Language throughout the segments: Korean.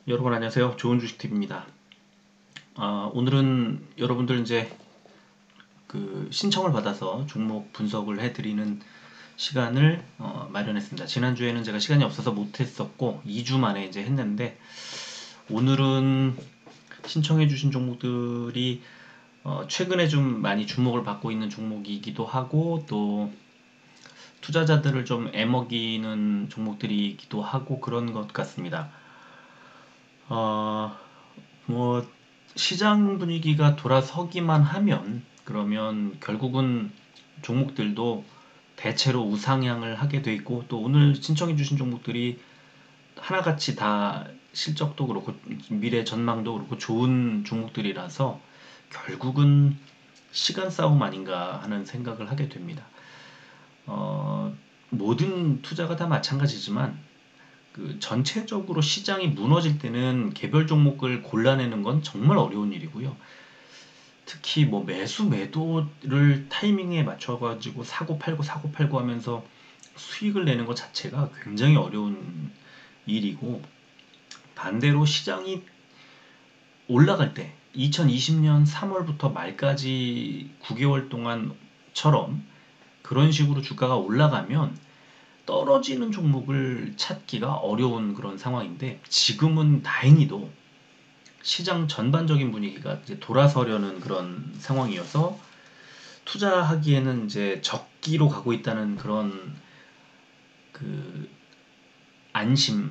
여러분 안녕하세요. 좋은 주식팁입니다. 오늘은 여러분들 이제 그 신청을 받아서 종목 분석을 해드리는 시간을 마련했습니다. 지난주에는 제가 시간이 없어서 못했었고 2주 만에 이제 했는데 오늘은 신청해주신 종목들이 최근에 좀 많이 주목을 받고 있는 종목이기도 하고 또 투자자들을 좀 애먹이는 종목들이기도 하고 그런 것 같습니다. 어, 뭐 시장 분위기가 돌아서기만 하면 그러면 결국은 종목들도 대체로 우상향을 하게 돼 있고 또 오늘 신청해 주신 종목들이 하나같이 다 실적도 그렇고 미래 전망도 그렇고 좋은 종목들이라서 결국은 시간 싸움 아닌가 하는 생각을 하게 됩니다. 어, 모든 투자가 다 마찬가지지만 그 전체적으로 시장이 무너질 때는 개별 종목을 골라내는 건 정말 어려운 일이고요. 특히 뭐 매수 매도를 타이밍에 맞춰가지고 사고 팔고 사고 팔고 하면서 수익을 내는 것 자체가 굉장히 어려운 일이고 반대로 시장이 올라갈 때 2020년 3월부터 말까지 9개월 동안처럼 그런 식으로 주가가 올라가면 떨어지는 종목을 찾기가 어려운 그런 상황인데 지금은 다행히도 시장 전반적인 분위기가 이제 돌아서려는 그런 상황이어서 투자하기에는 이제 적기로 가고 있다는 그런 그 안심을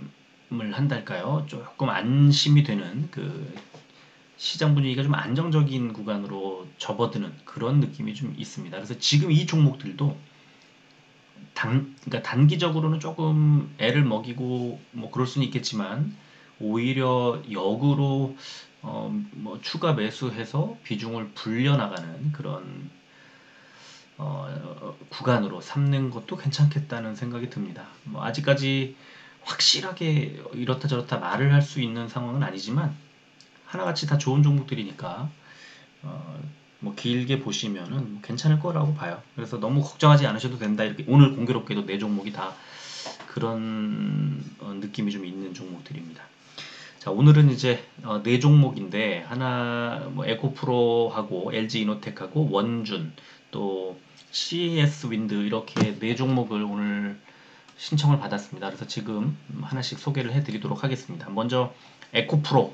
한달까요? 조금 안심이 되는 그 시장 분위기가 좀 안정적인 구간으로 접어드는 그런 느낌이 좀 있습니다. 그래서 지금 이 종목들도 그러니까 단기적으로는 조금 애를 먹이고 뭐 그럴 수는 있겠지만 오히려 역으로 뭐 추가 매수해서 비중을 불려나가는 그런 구간으로 삼는 것도 괜찮겠다는 생각이 듭니다. 뭐 아직까지 확실하게 이렇다 저렇다 말을 할 수 있는 상황은 아니지만 하나같이 다 좋은 종목들이니까 어, 뭐 길게 보시면은 뭐 괜찮을 거라고 봐요. 그래서 너무 걱정하지 않으셔도 된다. 이렇게 오늘 공교롭게도 네 종목이 다 그런 느낌이 좀 있는 종목들입니다. 자, 오늘은 이제 네 종목인데 하나 뭐 에코프로하고 LG이노텍하고 원준 또 CES 윈드 이렇게 네 종목을 오늘 신청을 받았습니다. 그래서 지금 하나씩 소개를 해드리도록 하겠습니다. 먼저 에코프로.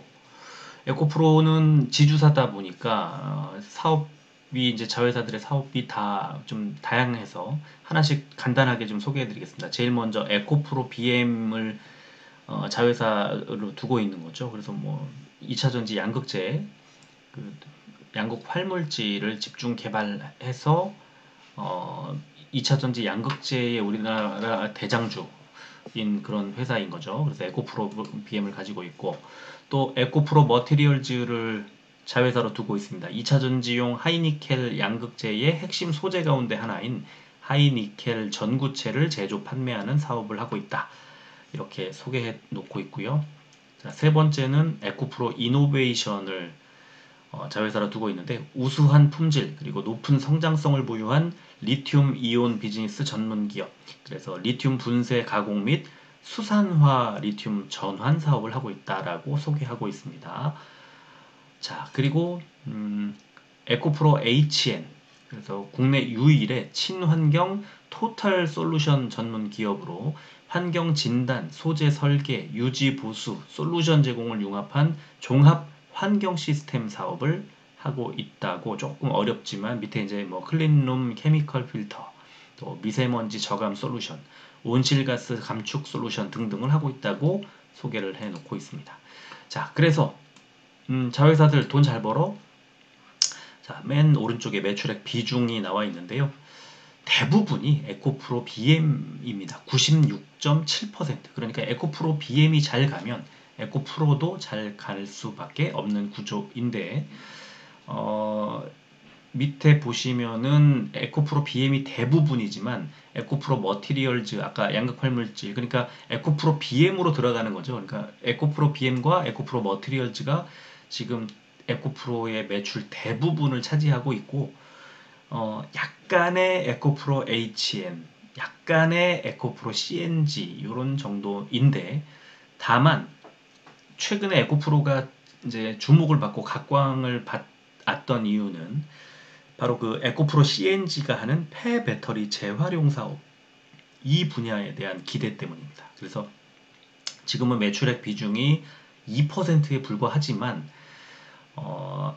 에코프로는 지주사다 보니까 사업이 이제 자회사들의 사업이 다 좀 다양해서 하나씩 간단하게 좀 소개해드리겠습니다. 제일 먼저 에코프로 BM을 자회사로 두고 있는 거죠. 그래서 뭐 2차전지 양극재, 그 양극 활물질을 집중 개발해서 어, 2차전지 양극재의 우리나라 대장주인 그런 회사인 거죠. 그래서 에코프로 BM을 가지고 있고 또 에코프로 머티리얼즈를 자회사로 두고 있습니다. 2차전지용 하이니켈 양극재의 핵심 소재 가운데 하나인 하이니켈 전구체를 제조 판매하는 사업을 하고 있다. 이렇게 소개해 놓고 있고요. 자, 세 번째는 에코프로 이노베이션을 자회사로 두고 있는데 우수한 품질 그리고 높은 성장성을 보유한 리튬 이온 비즈니스 전문 기업. 그래서 리튬 분쇄 가공 및 수산화 리튬 전환 사업을 하고 있다라고 소개하고 있습니다. 자, 그리고 에코프로 HN 그래서 국내 유일의 친환경 토탈 솔루션 전문 기업으로 환경 진단, 소재 설계, 유지 보수, 솔루션 제공을 융합한 종합 환경 시스템 사업을 하고 있다고 조금 어렵지만 밑에 이제 뭐 클린룸 케미컬 필터, 또 미세먼지 저감 솔루션, 온실가스 감축 솔루션 등등을 하고 있다고 소개를 해 놓고 있습니다. 자, 그래서 자회사들 돈 잘 벌어? 자, 맨 오른쪽에 매출액 비중이 나와 있는데요. 대부분이 에코프로 BM입니다. 96.7%. 그러니까 에코프로 BM이 잘 가면 에코프로도 잘 갈 수밖에 없는 구조인데 어, 밑에 보시면은 에코프로 BM이 대부분이지만 에코프로 머티리얼즈 아까 양극활물질 그러니까 에코프로 BM으로 들어가는 거죠. 그러니까 에코프로 BM과 에코프로 머티리얼즈가 지금 에코프로의 매출 대부분을 차지하고 있고 약간의 에코프로 HN, 약간의 에코프로 CNG 이런 정도인데 다만 최근에 에코프로가 이제 주목을 받고 각광을 받았던 이유는 바로 그 에코프로 CNG가 하는 폐배터리 재활용 사업 이 분야에 대한 기대 때문입니다. 그래서 지금은 매출액 비중이 2%에 불과하지만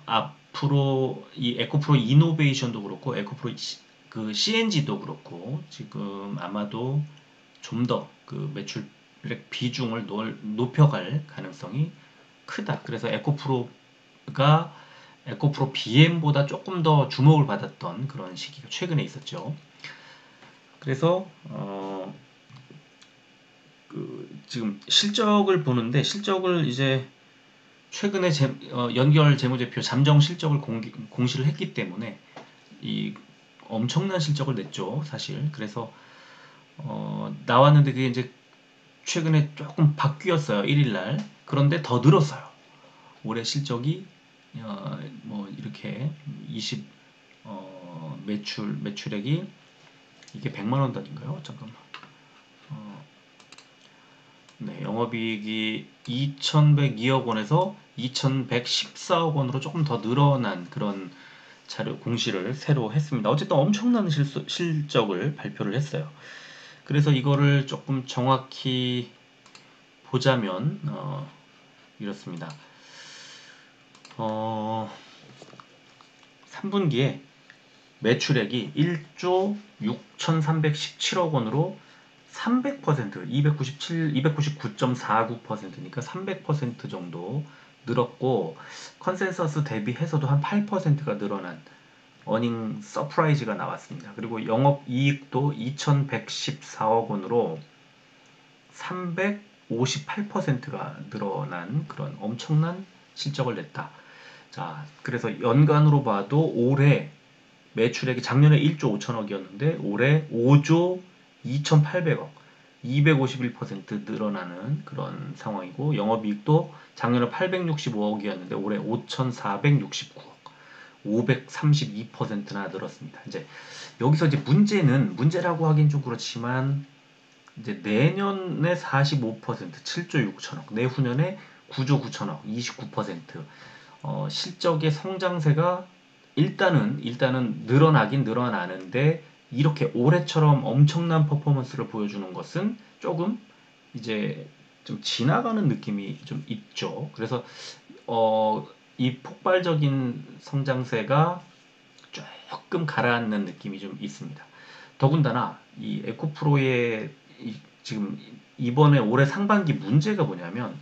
앞으로 이 에코프로 이노베이션도 그렇고 에코프로 그 CNG도 그렇고 지금 아마도 좀 더 그 매출액 비중을 높여갈 가능성이 크다. 그래서 에코프로 BM보다 조금 더 주목을 받았던 그런 시기가 최근에 있었죠. 그래서 지금 실적을 보는데 실적을 이제 최근에 연결 재무제표 잠정 실적을 공시를 했기 때문에 이 엄청난 실적을 냈죠, 사실. 그래서 나왔는데 그게 이제 최근에 조금 바뀌었어요, 1일날. 그런데 더 늘었어요. 올해 실적이 뭐 이렇게 매출액이 이게 100만 원 단위인가요? 잠깐만. 네, 영업이익이 2,102억 원에서 2,114억 원으로 조금 더 늘어난 그런 자료 공시를 새로 했습니다. 어쨌든 엄청난 실적을 발표를 했어요. 그래서 이거를 조금 정확히 보자면 이렇습니다. 3분기에 매출액이 1조 6,317억 원으로 300%, 299.49%니까 300% 정도 늘었고 컨센서스 대비해서도 한 8%가 늘어난 어닝 서프라이즈가 나왔습니다. 그리고 영업이익도 2,114억 원으로 358%가 늘어난 그런 엄청난 실적을 냈다. 자, 그래서 연간으로 봐도 올해 매출액이 작년에 1조 5천억이었는데 올해 5조 2,800억, 251% 늘어나는 그런 상황이고 영업이익도 작년에 865억이었는데 올해 5,469억, 532%나 늘었습니다. 이제 여기서 이제 문제라고 하긴 좀 그렇지만 이제 내년에 45%, 7조 6천억, 내후년에 9조 9천억, 29%. 실적의 성장세가 일단은 늘어나긴 늘어나는데 이렇게 올해처럼 엄청난 퍼포먼스를 보여주는 것은 조금 이제 좀 지나가는 느낌이 좀 있죠. 그래서 이 폭발적인 성장세가 조금 가라앉는 느낌이 좀 있습니다. 더군다나 이 에코프로의 지금 이번에 올해 상반기 문제가 뭐냐면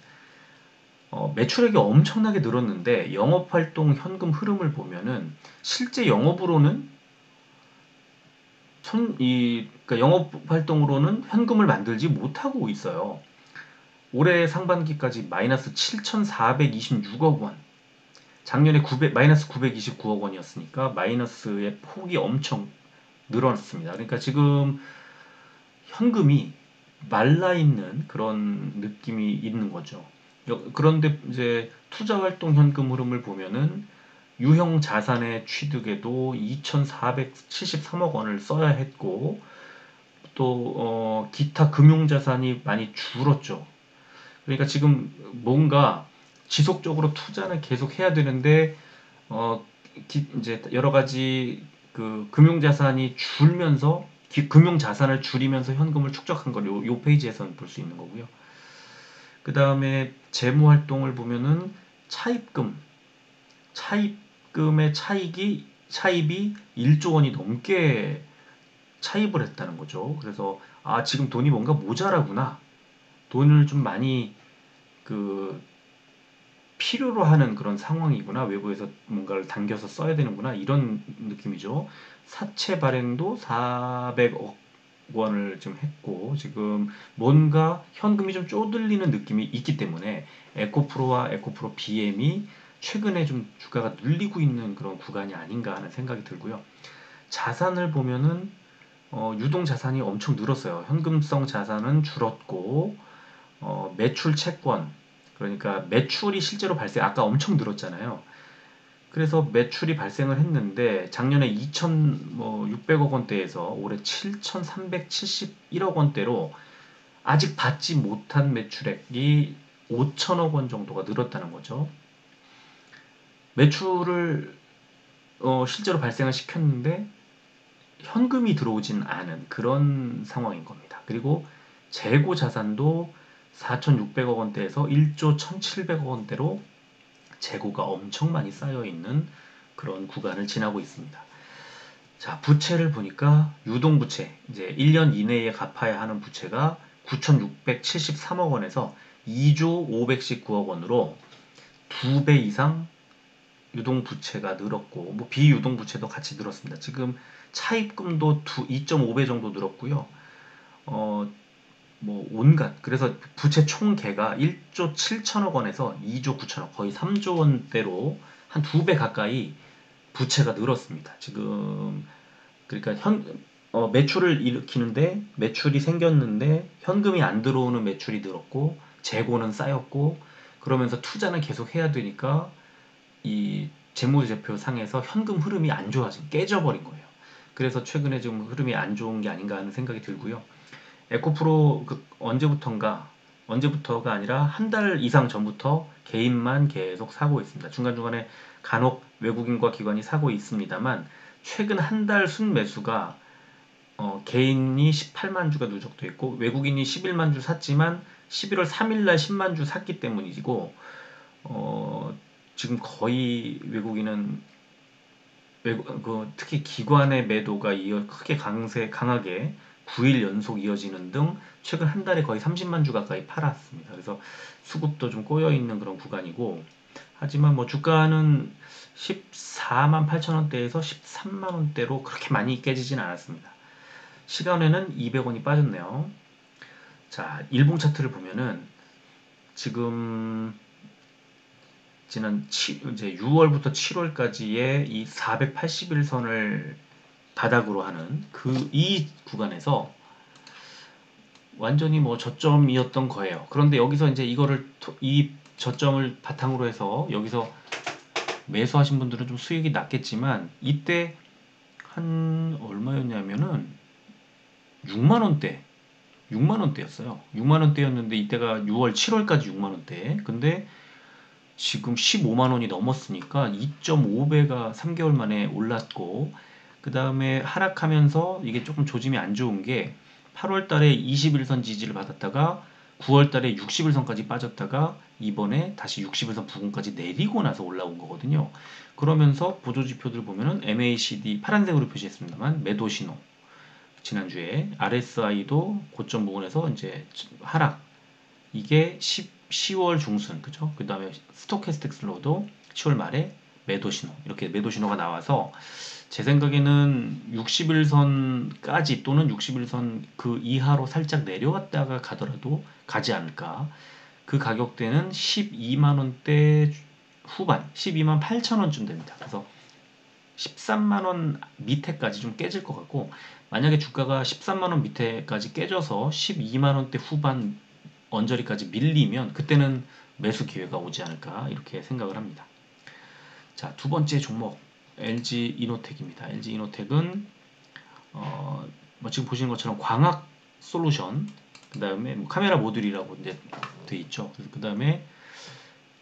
매출액이 엄청나게 늘었는데 영업활동 현금 흐름을 보면은 실제 영업으로는 그러니까 영업활동으로는 현금을 만들지 못하고 있어요. 올해 상반기까지 마이너스 7,426억 원, 작년에 마이너스 929억 원이었으니까 마이너스의 폭이 엄청 늘어났습니다. 그러니까 지금 현금이 말라있는 그런 느낌이 있는 거죠. 그런데 이제 투자활동 현금 흐름을 보면은 유형 자산의 취득에도 2,473억 원을 써야 했고 또 기타 금융자산이 많이 줄었죠. 그러니까 지금 뭔가 지속적으로 투자는 계속 해야 되는데 이제 여러 가지 그 금융자산이 줄면서 금융자산을 줄이면서 현금을 축적한 걸 요 페이지에서는 볼 수 있는 거고요. 그 다음에 재무활동을 보면은 차입금의 차입이 1조 원이 넘게 차입을 했다는 거죠. 그래서 지금 돈이 뭔가 모자라구나. 돈을 좀 많이 그 필요로 하는 그런 상황이구나. 외부에서 뭔가를 당겨서 써야 되는구나. 이런 느낌이죠. 사채 발행도 400억 원을 좀 했고 지금 뭔가 현금이 좀 쪼들리는 느낌이 있기 때문에 에코프로와 에코프로 BM이 최근에 좀 주가가 눌리고 있는 그런 구간이 아닌가 하는 생각이 들고요. 자산을 보면은 유동 자산이 엄청 늘었어요. 현금성 자산은 줄었고 매출 채권 그러니까 매출이 실제로 아까 엄청 늘었잖아요. 그래서 매출이 발생을 했는데 작년에 2,600억 원대에서 올해 7,371억 원대로 아직 받지 못한 매출액이 5천억 원 정도가 늘었다는 거죠. 매출을 실제로 발생을 시켰는데 현금이 들어오진 않은 그런 상황인 겁니다. 그리고 재고 자산도 4,600억 원대에서 1조 1,700억 원대로 재고가 엄청 많이 쌓여 있는 그런 구간을 지나고 있습니다. 자, 부채를 보니까 유동부채, 이제 1년 이내에 갚아야 하는 부채가 9,673억 원에서 2조 519억 원으로 2배 이상 유동부채가 늘었고, 뭐 비유동부채도 같이 늘었습니다. 지금 차입금도 2.5배 정도 늘었고요. 어, 뭐 온갖, 그래서 부채 총계가 1조 7천억 원에서 2조 9천억, 거의 3조 원대로 한 2배 가까이 부채가 늘었습니다. 지금 그러니까 매출을 일으키는데 매출이 생겼는데 현금이 안 들어오는 매출이 늘었고 재고는 쌓였고, 그러면서 투자는 계속 해야 되니까 이 재무제표 상에서 현금 흐름이 안 좋아진, 깨져버린 거예요. 그래서 최근에 좀 흐름이 안 좋은 게 아닌가 하는 생각이 들고요. 에코프로 언제부터가 아니라 한 달 이상 전부터 개인만 계속 사고 있습니다. 중간중간에 간혹 외국인과 기관이 사고 있습니다만, 최근 한 달 순매수가 개인이 18만 주가 누적돼 있고 외국인이 11만 주 샀지만 11월 3일 날 10만 주 샀기 때문이고, 지금 거의 외국인은 특히 기관의 매도가 크게 강하게 9일 연속 이어지는 등 최근 한 달에 거의 30만 주 가까이 팔았습니다. 그래서 수급도 좀 꼬여 있는 그런 구간이고, 하지만 뭐 주가는 14만 8천 원대에서 13만 원대로 그렇게 많이 깨지진 않았습니다. 시간에는 200원이 빠졌네요. 자, 일봉 차트를 보면은 지금 지난 이제 6월부터 7월까지의 이 481선을 바닥으로 하는 이 구간에서 완전히 뭐 저점이었던 거예요. 그런데 여기서 이제 이 저점을 바탕으로 해서 여기서 매수하신 분들은 좀 수익이 났겠지만, 이때 한 얼마였냐면은 6만 원대, 6만 원대였어요. 6만 원대였는데 이때가 6월, 7월까지 6만 원대. 근데 지금 15만 원이 넘었으니까 2.5배가 3개월 만에 올랐고, 그 다음에 하락하면서 이게 조금 조짐이 안 좋은 게 8월 달에 21선 지지를 받았다가 9월 달에 61선까지 빠졌다가 이번에 다시 61선 부근까지 내리고 나서 올라온 거거든요. 그러면서 보조지표들 보면은 MACD 파란색으로 표시했습니다만 매도 신호, 지난주에 RSI도 고점 부근에서 이제 하락, 이게 10월 중순, 그죠? 그 다음에 스토캐스틱 슬로우도 10월 말에 매도 신호, 이렇게 매도 신호가 나와서 제 생각에는 61선까지 또는 61선 그 이하로 살짝 내려왔다가 가더라도 가지 않을까. 그 가격대는 12만 원대 후반, 12만 8천 원쯤 됩니다. 그래서 13만 원 밑에까지 좀 깨질 것 같고, 만약에 주가가 13만 원 밑에까지 깨져서 12만 원대 후반 언저리까지 밀리면 그때는 매수 기회가 오지 않을까 이렇게 생각을 합니다. 자, 두 번째 종목 LG 이노텍입니다. LG 이노텍은 뭐 지금 보시는 것처럼 광학 솔루션, 그 다음에 뭐 카메라 모듈이라고 이제 돼 있죠. 그 다음에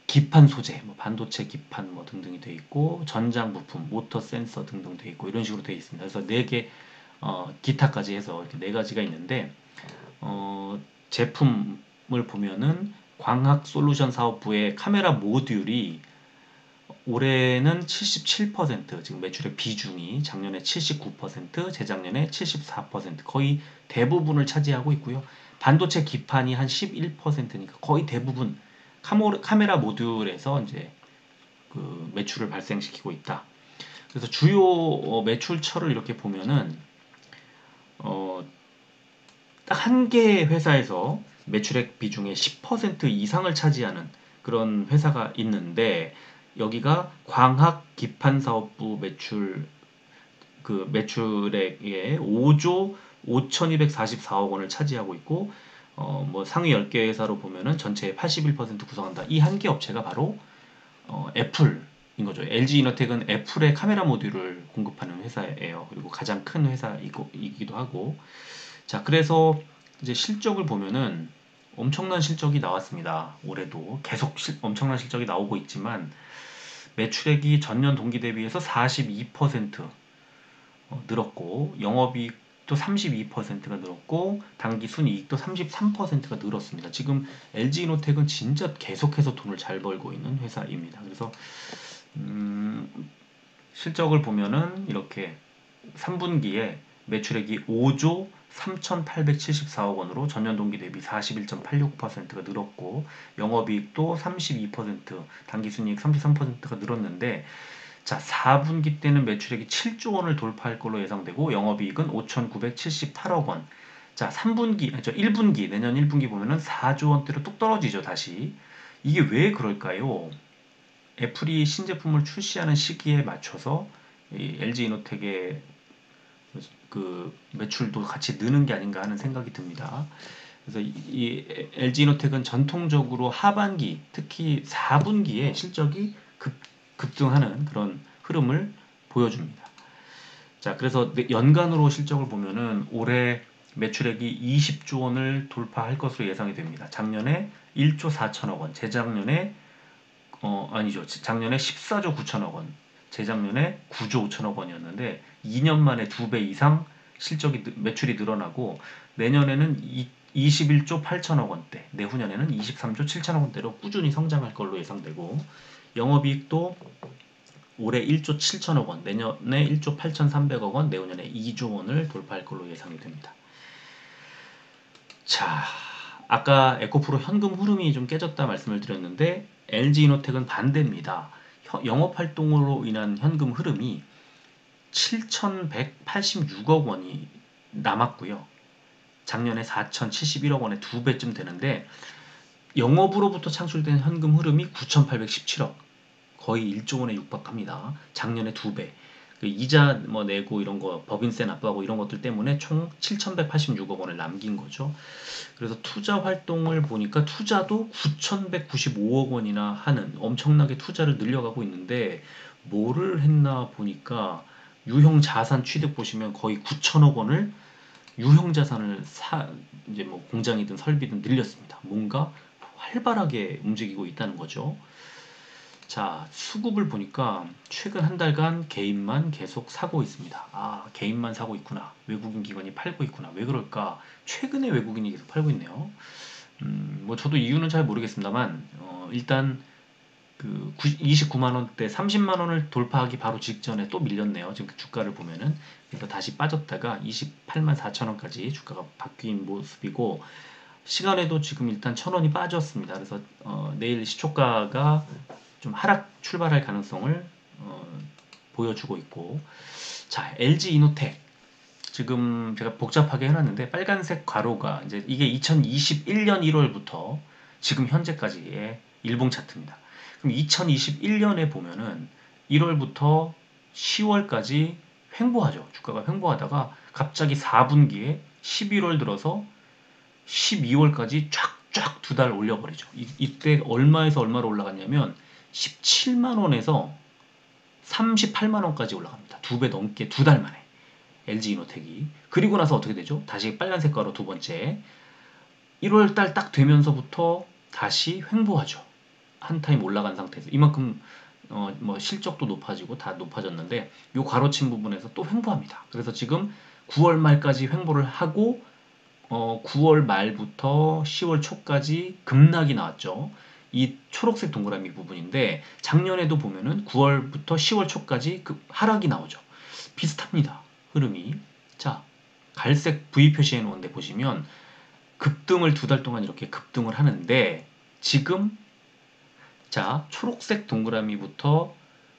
기판 소재, 뭐 반도체 기판 뭐 등등이 돼 있고, 전장 부품, 모터 센서 등등 돼 있고, 이런 식으로 돼 있습니다. 그래서 4개 기타까지 해서 이렇게 4가지가 있는데, 제품을 보면은 광학 솔루션 사업부의 카메라 모듈이 올해는 77%, 지금 매출의 비중이 작년에 79%, 재작년에 74%, 거의 대부분을 차지하고 있고요. 반도체 기판이 한 11%니까 거의 대부분 카메라 모듈에서 이제 그 매출을 발생시키고 있다. 그래서 주요 매출처를 이렇게 보면은 딱 한 개의 회사에서 매출액 비중의 10% 이상을 차지하는 그런 회사가 있는데, 여기가 광학 기판 사업부 매출액의 5조 5,244억 원을 차지하고 있고, 뭐 상위 10개 회사로 보면은 전체의 81% 구성한다. 이 한 개 업체가 바로 애플인 거죠. LG 이노텍은 애플의 카메라 모듈을 공급하는 회사예요. 그리고 가장 큰 회사이기도 하고. 자, 그래서 이제 실적을 보면은 엄청난 실적이 나왔습니다. 올해도 계속 엄청난 실적이 나오고 있지만 매출액이 전년 동기 대비해서 42% 늘었고 영업이익도 32%가 늘었고 당기순이익도 33%가 늘었습니다. 지금 LG이노텍은 진짜 계속해서 돈을 잘 벌고 있는 회사입니다. 그래서 실적을 보면은 이렇게 3분기에 매출액이 5조 3,874억 원으로 전년 동기 대비 41.86%가 늘었고 영업이익도 32%, 당기순이익 33%가 늘었는데 자, 4분기 때는 매출액이 7조 원을 돌파할 걸로 예상되고 영업이익은 5,978억 원. 자, 1분기, 내년 1분기 보면은 4조 원대로 뚝 떨어지죠, 다시. 이게 왜 그럴까요? 애플이 신제품을 출시하는 시기에 맞춰서 이 LG이노텍의 그 매출도 같이 느는 게 아닌가 하는 생각이 듭니다. 그래서 이 LG이노텍은 전통적으로 하반기, 특히 4분기에 실적이 급등하는 그런 흐름을 보여줍니다. 자, 그래서 연간으로 실적을 보면은 올해 매출액이 20조 원을 돌파할 것으로 예상이 됩니다. 작년에 1조 4천억 원, 재작년에 아니죠. 작년에 14조 9천억 원, 재작년에 9조 5천억 원이었는데 2년 만에 2배 이상 매출이 늘어나고 내년에는 21조 8천억 원대, 내후년에는 23조 7천억 원대로 꾸준히 성장할 걸로 예상되고 영업이익도 올해 1조 7천억 원, 내년에 1조 8,300억 원, 내후년에 2조 원을 돌파할 걸로 예상이 됩니다. 자, 아까 에코프로 현금 흐름이 좀 깨졌다 말씀을 드렸는데 LG이노텍은 반대입니다. 영업활동으로 인한 현금 흐름이 7,186억 원이 남았고요. 작년에 4,071억 원의 2배쯤 되는데 영업으로부터 창출된 현금 흐름이 9,817억, 거의 1조 원에 육박합니다. 작년에 2배. 그 이자 뭐 내고 이런 거 법인세 납부하고 이런 것들 때문에 총 7,186억 원을 남긴 거죠. 그래서 투자 활동을 보니까 투자도 9,195억 원이나 하는 엄청나게 투자를 늘려가고 있는데 뭐를 했나 보니까 유형 자산 취득 보시면 거의 9천억 원을 유형 자산을 이제 뭐 공장이든 설비든 늘렸습니다. 뭔가 활발하게 움직이고 있다는 거죠. 자, 수급을 보니까 최근 한 달간 개인만 계속 사고 있습니다. 아, 개인만 사고 있구나. 외국인 기관이 팔고 있구나. 왜 그럴까? 최근에 외국인이 계속 팔고 있네요. 뭐 저도 이유는 잘 모르겠습니다만, 일단 그 29만 원대, 30만 원을 돌파하기 바로 직전에 또 밀렸네요. 지금 주가를 보면은. 그래서 다시 빠졌다가 28만 4천 원까지 주가가 바뀐 모습이고, 시간에도 지금 일단 1,000원이 빠졌습니다. 그래서 내일 시초가가 좀 하락 출발할 가능성을 보여주고 있고, 자, LG이노텍 지금 제가 복잡하게 해놨는데 빨간색 괄호가 이제 이게 2021년 1월부터 지금 현재까지의 일봉 차트입니다. 그럼 2021년에 보면은 1월부터 10월까지 횡보하죠. 주가가 횡보하다가 갑자기 4분기에 11월 들어서 12월까지 쫙쫙 2달 올려버리죠. 이때 얼마에서 얼마로 올라갔냐면 17만 원에서 38만 원까지 올라갑니다. 2배 넘게 2달 만에. LG이노텍이. 그리고 나서 어떻게 되죠? 다시 빨간색 가로 두 번째. 1월달 딱 되면서부터 다시 횡보하죠. 한 타임 올라간 상태에서. 이만큼 뭐 실적도 높아지고 다 높아졌는데 요 가로친 부분에서 또 횡보합니다. 그래서 지금 9월 말까지 횡보를 하고 9월 말부터 10월 초까지 급락이 나왔죠. 이 초록색 동그라미 부분인데 작년에도 보면은 9월부터 10월 초까지 하락이 나오죠. 비슷합니다. 흐름이. 자, 갈색 V 표시해 놓은데 보시면 급등을 2달 동안 이렇게 급등을 하는데 지금 자, 초록색 동그라미부터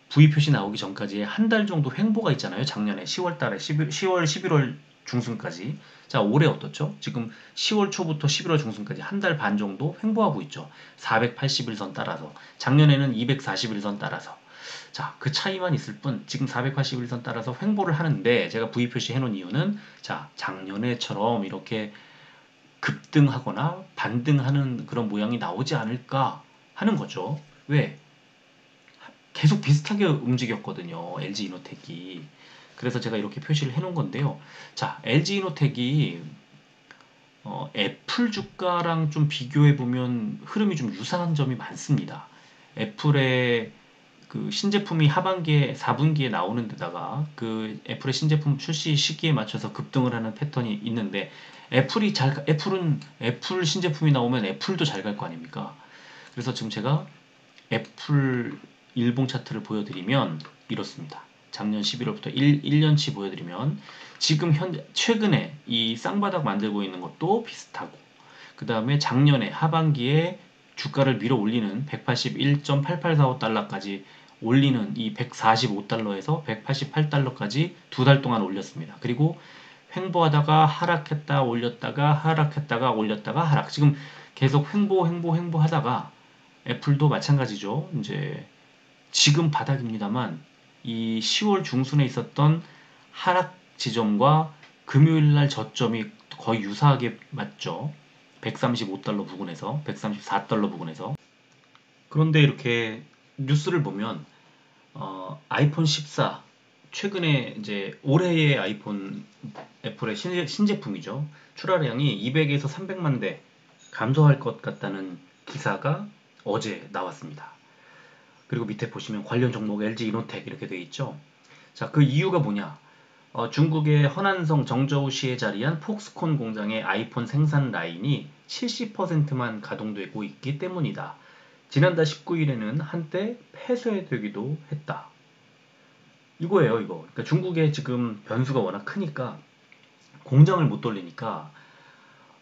V 표시 나오기 전까지 한 달 정도 횡보가 있잖아요. 작년에 10월 달에 10월, 11월 중순까지. 자, 올해 어떻죠? 지금 10월 초부터 11월 중순까지 한 달 반 정도 횡보하고 있죠. 481선 따라서. 작년에는 241선 따라서. 자, 그 차이만 있을 뿐 지금 481선 따라서 횡보를 하는데 제가 V 표시 해놓은 이유는 자, 작년에처럼 이렇게 급등하거나 반등하는 그런 모양이 나오지 않을까 하는 거죠. 왜? 계속 비슷하게 움직였거든요. LG이노텍이. 그래서 제가 이렇게 표시를 해놓은 건데요. 자, LG이노텍이 애플 주가랑 좀 비교해 보면 흐름이 좀 유사한 점이 많습니다. 애플의 그 신제품이 하반기에 4분기에 나오는 데다가 그 애플의 신제품 출시 시기에 맞춰서 급등을 하는 패턴이 있는데 애플은 애플 신제품이 나오면 애플도 잘 갈 거 아닙니까? 그래서 지금 제가 애플 일봉 차트를 보여드리면 이렇습니다. 작년 11월부터 1년치 보여드리면 지금 최근에 이 쌍바닥 만들고 있는 것도 비슷하고 그 다음에 작년에 하반기에 주가를 밀어 올리는 181.8845달러까지 올리는 이 145달러에서 188달러까지 두 달 동안 올렸습니다. 그리고 횡보하다가 하락했다 올렸다가 하락했다가 올렸다가 하락. 지금 계속 횡보하다가 애플도 마찬가지죠. 이제 지금 바닥입니다만 이 10월 중순에 있었던 하락 지점과 금요일 날 저점이 거의 유사하게 맞죠. 135달러 부근에서 134달러 부근에서. 그런데 이렇게 뉴스를 보면 아이폰 14 최근에 이제 올해의 아이폰 애플의 신제품이죠. 출하량이 200에서 300만 대 감소할 것 같다는 기사가 어제 나왔습니다. 그리고 밑에 보시면 관련 종목 LG 이노텍 이렇게 되어 있죠. 자, 그 이유가 뭐냐? 중국의 허난성 정저우시에 자리한 폭스콘 공장의 아이폰 생산 라인이 70%만 가동되고 있기 때문이다. 지난달 19일에는 한때 폐쇄되기도 했다. 이거예요, 이거. 그러니까 중국의 지금 변수가 워낙 크니까 공장을 못 돌리니까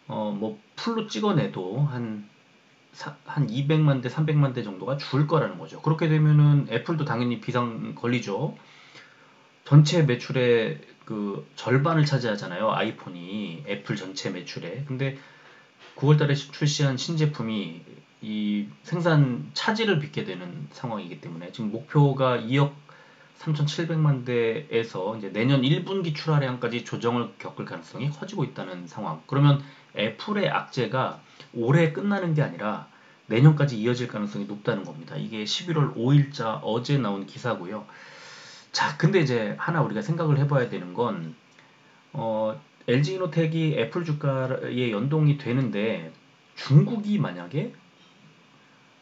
뭐 풀로 찍어내도 한 200만 대, 300만 대 정도가 줄 거라는 거죠. 그렇게 되면은 애플도 당연히 비상 걸리죠. 전체 매출의 그 절반을 차지하잖아요. 아이폰이 애플 전체 매출에. 근데 9월달에 출시한 신제품이 이 생산 차질을 빚게 되는 상황이기 때문에 지금 목표가 2억 3,700만 대에서 이제 내년 1분기 출하량까지 조정을 겪을 가능성이 커지고 있다는 상황. 그러면 애플의 악재가 올해 끝나는 게 아니라 내년까지 이어질 가능성이 높다는 겁니다. 이게 11월 5일자 어제 나온 기사고요. 자, 근데 이제 하나 우리가 생각을 해봐야 되는 건 LG이노텍이 애플 주가에 연동이 되는데 중국이 만약에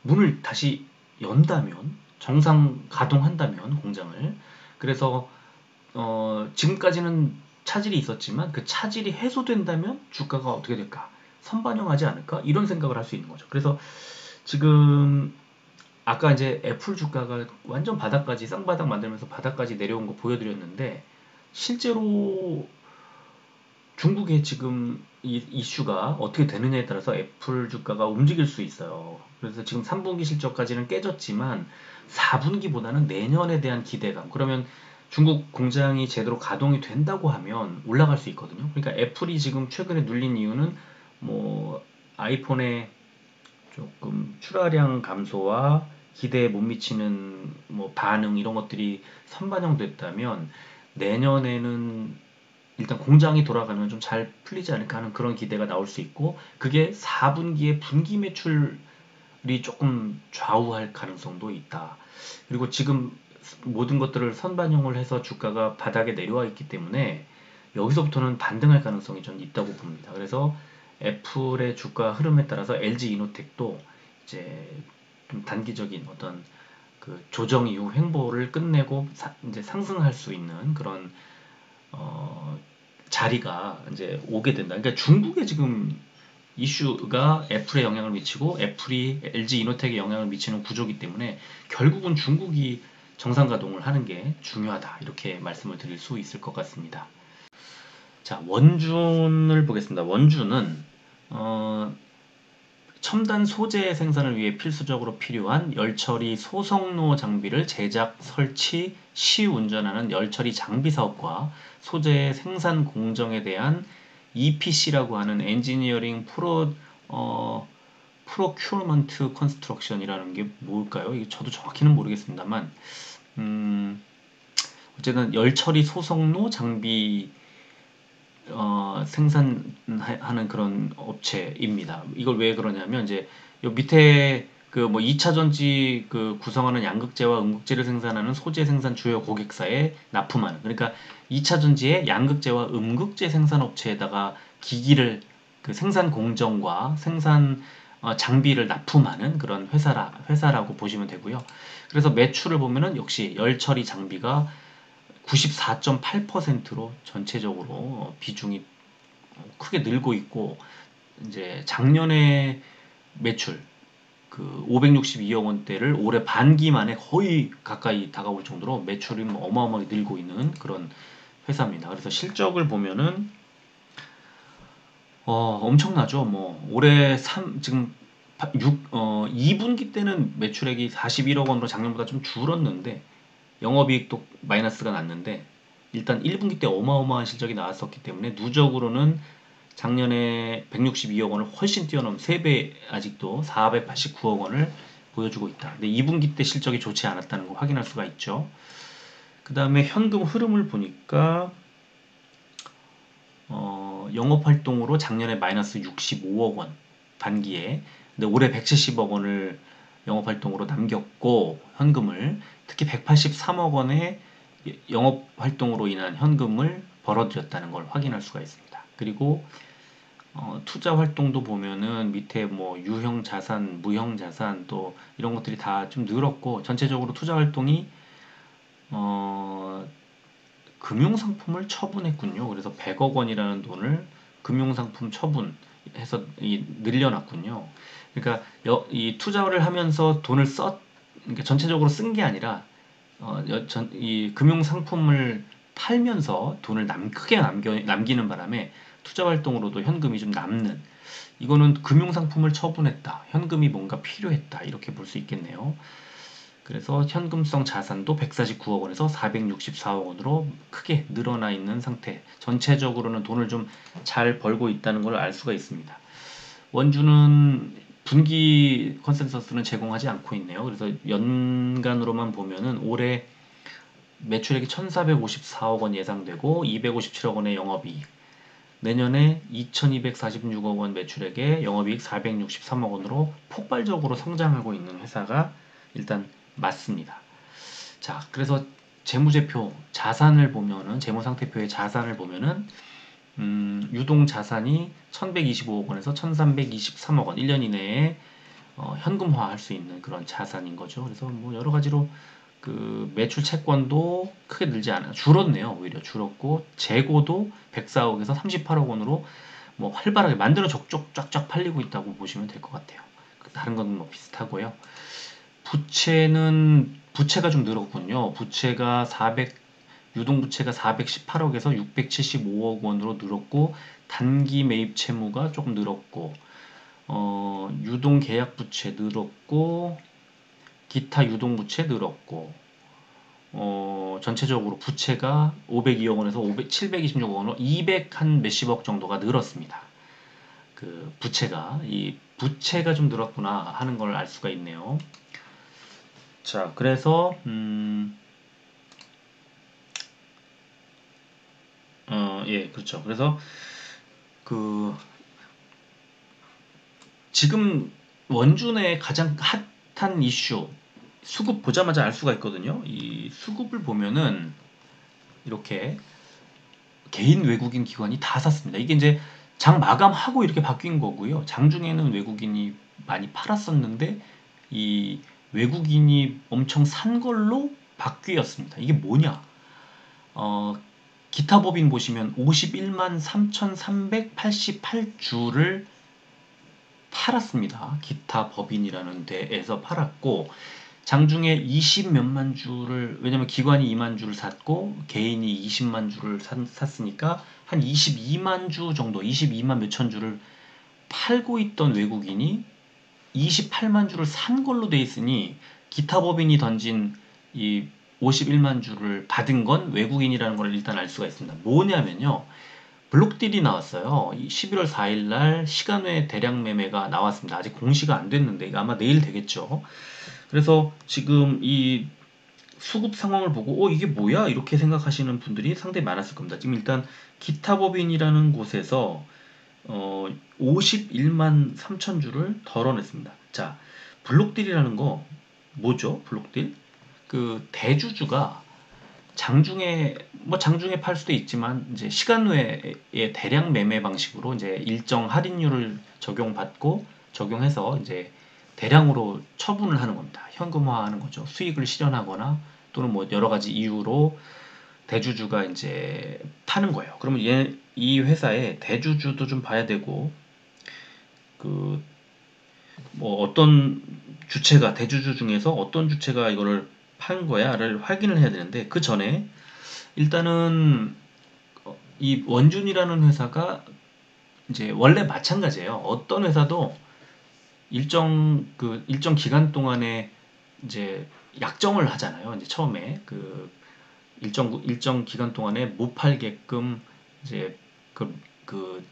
문을 다시 연다면 정상 가동한다면 공장을 그래서 지금까지는 차질이 있었지만 그 차질이 해소된다면 주가가 어떻게 될까? 선반영하지 않을까? 이런 생각을 할 수 있는 거죠. 그래서 지금 아까 이제 애플 주가가 완전 바닥까지 쌍바닥 만들면서 바닥까지 내려온 거 보여드렸는데 실제로 중국의 지금 이 이슈가 어떻게 되느냐에 따라서 애플 주가가 움직일 수 있어요. 그래서 지금 3분기 실적까지는 깨졌지만 4분기보다는 내년에 대한 기대감. 그러면 중국 공장이 제대로 가동이 된다고 하면 올라갈 수 있거든요. 그러니까 애플이 지금 최근에 눌린 이유는 뭐 아이폰의 조금 출하량 감소와 기대에 못 미치는 뭐 반응 이런 것들이 선반영됐다면 내년에는 일단 공장이 돌아가면 좀 잘 풀리지 않을까 하는 그런 기대가 나올 수 있고 그게 4분기에 분기 매출이 조금 좌우할 가능성도 있다. 그리고 지금 모든 것들을 선반영을 해서 주가가 바닥에 내려와 있기 때문에 여기서부터는 반등할 가능성이 좀 있다고 봅니다. 그래서 애플의 주가 흐름에 따라서 LG 이노텍도 이제 좀 단기적인 어떤 그 조정 이후 횡보를 끝내고 이제 상승할 수 있는 그런 자리가 이제 오게 된다. 그러니까 중국에 지금 이슈가 애플에 영향을 미치고 애플이 LG 이노텍에 영향을 미치는 구조이기 때문에 결국은 중국이 정상 가동을 하는 게 중요하다. 이렇게 말씀을 드릴 수 있을 것 같습니다. 자, 원준을 보겠습니다. 원준은 첨단 소재 생산을 위해 필수적으로 필요한 열처리 소성로 장비를 제작, 설치, 시운전하는 열처리 장비 사업과 소재 생산 공정에 대한 EPC라고 하는 엔지니어링 프로큐어먼트 컨스트럭션이라는 게 뭘까요? 이게 저도 정확히는 모르겠습니다만 어쨌든 열처리 소성로 장비 생산하는 그런 업체입니다. 이걸 왜 그러냐면 이제 요 밑에 그 뭐 2차 전지 그 구성하는 양극재와 음극재를 생산하는 소재 생산 주요 고객사에 납품하는 그러니까 2차 전지의 양극재와 음극재 생산 업체에다가 기기를 그 생산 공정과 생산 장비를 납품하는 그런 회사라고 보시면 되고요. 그래서 매출을 보면은 역시 열 처리 장비가 94.8%로 전체적으로 비중이 크게 늘고 있고, 이제 작년에 매출 그 562억 원대를 올해 반기 만에 거의 가까이 다가올 정도로 매출이 어마어마하게 늘고 있는 그런 회사입니다. 그래서 실적을 보면은 엄청나죠. 뭐 올해 지금 2분기 때는 매출액이 41억 원으로 작년보다 좀 줄었는데 영업이익도 마이너스가 났는데, 일단 1분기 때 어마어마한 실적이 나왔었기 때문에 누적으로는 작년에 162억 원을 훨씬 뛰어넘은 3배, 아직도 489억 원을 보여주고 있다. 근데 2분기 때 실적이 좋지 않았다는 거 확인할 수가 있죠. 그 다음에 현금 흐름을 보니까 영업활동으로 작년에 마이너스 65억 원 반기에, 근데 올해 170억 원을 영업활동으로 남겼고, 현금을 특히 183억 원의 영업활동으로 인한 현금을 벌어들였다는 걸 확인할 수가 있습니다. 그리고 투자 활동도 보면은 밑에 뭐 유형 자산, 무형 자산 또 이런 것들이 다 좀 늘었고, 전체적으로 투자 활동이 금융상품을 처분했군요. 그래서 100억 원이라는 돈을 금융상품 처분해서 늘려놨군요. 그러니까 이 투자를 하면서 돈을 그러니까 전체적으로 쓴 게 아니라 이 금융상품을 팔면서 돈을 크게 남기는 바람에 투자 활동으로도 현금이 좀 남는, 이거는 금융상품을 처분했다, 현금이 뭔가 필요했다, 이렇게 볼 수 있겠네요. 그래서 현금성 자산도 149억 원에서 464억 원으로 크게 늘어나 있는 상태. 전체적으로는 돈을 좀 잘 벌고 있다는 걸 알 수가 있습니다. 원주는 분기 컨센서스는 제공하지 않고 있네요. 그래서 연간으로만 보면은 올해 매출액이 1,454억 원 예상되고 257억 원의 영업이익, 내년에 2,246억 원 매출액에 영업이익 463억 원으로 폭발적으로 성장하고 있는 회사가 일단 맞습니다. 자, 그래서 재무제표 자산을 보면은, 재무상태표의 자산을 보면은 유동 자산이 1,125억 원에서 1,323억 원, 1년 이내에 현금화할 수 있는 그런 자산인 거죠. 그래서 뭐 여러 가지로 그 매출 채권도 크게 늘지 않아, 줄었네요. 오히려 줄었고, 재고도 104억에서 38억 원으로 뭐 활발하게 만들어 적적 쫙쫙 팔리고 있다고 보시면 될 것 같아요. 다른 건 뭐 비슷하고요. 부채가 좀 늘었군요. 유동부채가 418억에서 675억 원으로 늘었고, 단기 매입 채무가 조금 늘었고, 유동계약부채 늘었고, 기타 유동부채 늘었고, 전체적으로 부채가 502억 원에서 726억 원으로 200한 몇십억 정도가 늘었습니다. 그 이 부채가 좀 늘었구나 하는 걸 알 수가 있네요. 자, 그래서 예, 그렇죠. 그래서 그 지금 원준의 가장 핫한 이슈, 수급 보자마자 알 수가 있거든요. 이 수급을 보면은 이렇게 개인 외국인 기관이 다 샀습니다. 이게 이제 장 마감하고 이렇게 바뀐 거고요. 장중에는 외국인이 많이 팔았었는데 이 외국인이 엄청 산 걸로 바뀌었습니다. 이게 뭐냐? 어, 기타 법인 보시면 51만 3,388주를 팔았습니다. 기타 법인이라는 데에서 팔았고, 장중에 20 몇만 주를, 왜냐면 기관이 2만 주를 샀고 개인이 20만 주를 샀으니까 한 22만 주 정도, 22만 몇천 주를 팔고 있던 외국인이 28만 주를 산 걸로 돼 있으니, 기타 법인이 던진 이 51만 주를 받은 건 외국인이라는 걸 일단 알 수가 있습니다. 뭐냐면요, 블록딜이 나왔어요. 11월 4일 날 시간외 대량 매매가 나왔습니다. 아직 공시가 안 됐는데 이거 아마 내일 되겠죠. 그래서 지금 이 수급 상황을 보고 이게 뭐야? 이렇게 생각하시는 분들이 상당히 많았을 겁니다. 지금 일단 기타법인이라는 곳에서 51만 3천 주를 덜어냈습니다. 자, 블록딜이라는 거 뭐죠? 블록딜? 그 대주주가 장중에 팔 수도 있지만 이제 시간 외에 대량 매매 방식으로 이제 일정 할인율을 적용해서 이제 대량으로 처분을 하는 겁니다. 현금화하는 거죠. 수익을 실현하거나 또는 뭐 여러 가지 이유로 대주주가 이제 타는 거예요. 그러면 이 회사의 대주주도 좀 봐야 되고, 그 뭐 어떤 주체가, 대주주 중에서 어떤 주체가 이거를 판 거야를 확인을 해야 되는데, 그 전에 일단은 이 원준이라는 회사가 이제 원래 마찬가지예요. 어떤 회사도 일정 기간 동안에 이제 약정을 하잖아요. 이제 처음에 일정 기간 동안에 못 팔게끔 이제 그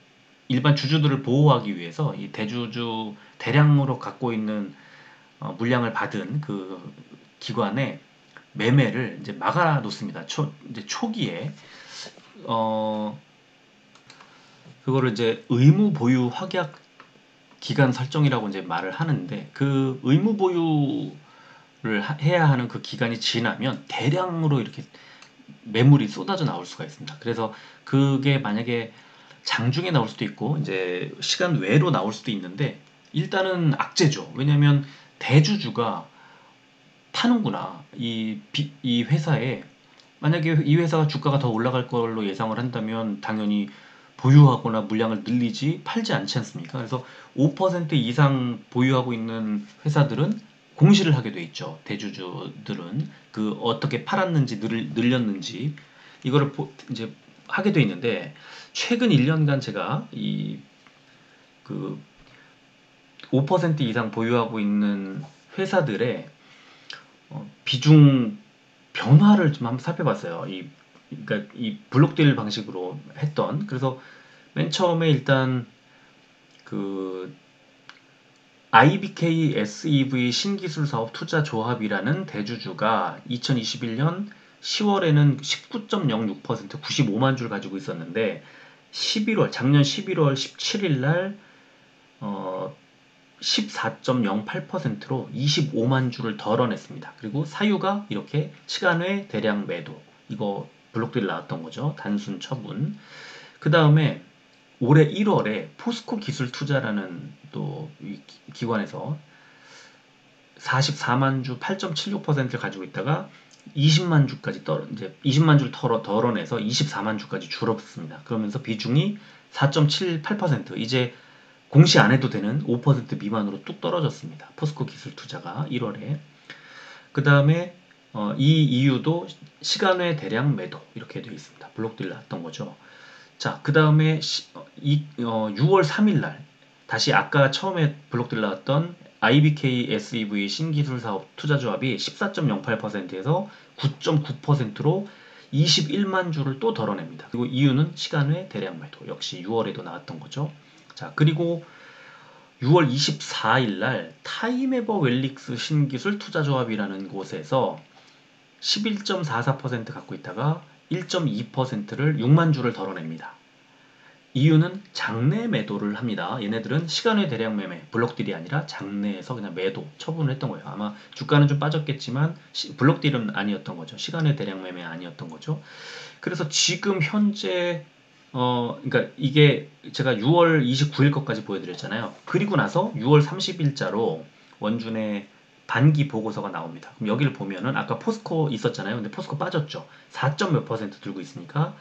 일반 주주들을 보호하기 위해서 이 대주주 대량으로 갖고 있는 물량을 받은 그 기관의 매매를 이제 막아 놓습니다. 이제 초기에 어 그거를 이제 의무 보유 확약 기간 설정이라고 이제 말을 하는데, 그 의무 보유를 해야 하는 그 기간이 지나면 대량으로 이렇게 매물이 쏟아져 나올 수가 있습니다. 그래서 그게 만약에 장중에 나올 수도 있고 이제 시간 외로 나올 수도 있는데, 일단은 악재죠. 왜냐하면 대주주가 타는구나. 이 회사에 만약에 이 회사가 주가가 더 올라갈 걸로 예상을 한다면 당연히 보유하거나 물량을 늘리지 팔지 않지 않습니까? 그래서 5% 이상 보유하고 있는 회사들은 공시를 하게 돼 있죠. 대주주들은 그 어떻게 팔았는지 늘렸는지 이거를 이제 하게 돼 있는데, 최근 1년간 제가 그 5% 이상 보유하고 있는 회사들의 비중 변화를 좀 한번 살펴봤어요. 그러니까 이 블록딜 방식으로 했던. 그래서 맨 처음에 일단 그 IBK SEV 신기술 사업 투자 조합이라는 대주주가 2021년 10월에는 19.06% 95만 주를 가지고 있었는데, 작년 11월 17일 날 14.08%로 25만 주를 덜어냈습니다. 그리고 사유가 이렇게 시간 외 대량 매도, 이거 블록들이 나왔던 거죠. 단순 처분. 그 다음에 올해 1월에 포스코 기술 투자라는 또 기관에서 44만 주 8.76%를 가지고 있다가 20만 주까지 이제 20만 주를 덜어내서 24만 주까지 줄었습니다. 그러면서 비중이 4.78%, 이제 공시 안 해도 되는 5% 미만으로 뚝 떨어졌습니다. 포스코 기술 투자가 1월에. 그 다음에 이 이유도 시간 외 대량 매도 이렇게 되어 있습니다. 블록딜 났던 거죠. 자, 그 다음에 6월 3일 날 다시 아까 처음에 블록딜 나왔던 IBK SEV 신기술 사업 투자조합이 14.08%에서 9.9%로 21만 주를 또 덜어냅니다. 그리고 이유는 시간 외 대량 매도, 역시 6월에도 나왔던 거죠. 자, 그리고 6월 24일 날 타임에버 웰릭스 신기술 투자조합이라는 곳에서 11.44% 갖고 있다가 1.2%를 6만 주를 덜어냅니다. 이유는 장내 매도를 합니다. 얘네들은 시간의 대량 매매, 블록딜이 아니라 장내에서 그냥 매도, 처분을 했던 거예요. 아마 주가는 좀 빠졌겠지만 블록딜은 아니었던 거죠. 시간의 대량 매매 아니었던 거죠. 그래서 지금 현재 그러니까 이게 제가 6월 29일 것까지 보여드렸잖아요. 그리고 나서 6월 30일자로 원준의 반기 보고서가 나옵니다. 그럼 여기를 보면은 아까 포스코 있었잖아요. 근데 포스코 빠졌죠. 4점 몇 퍼센트 들고 있으니까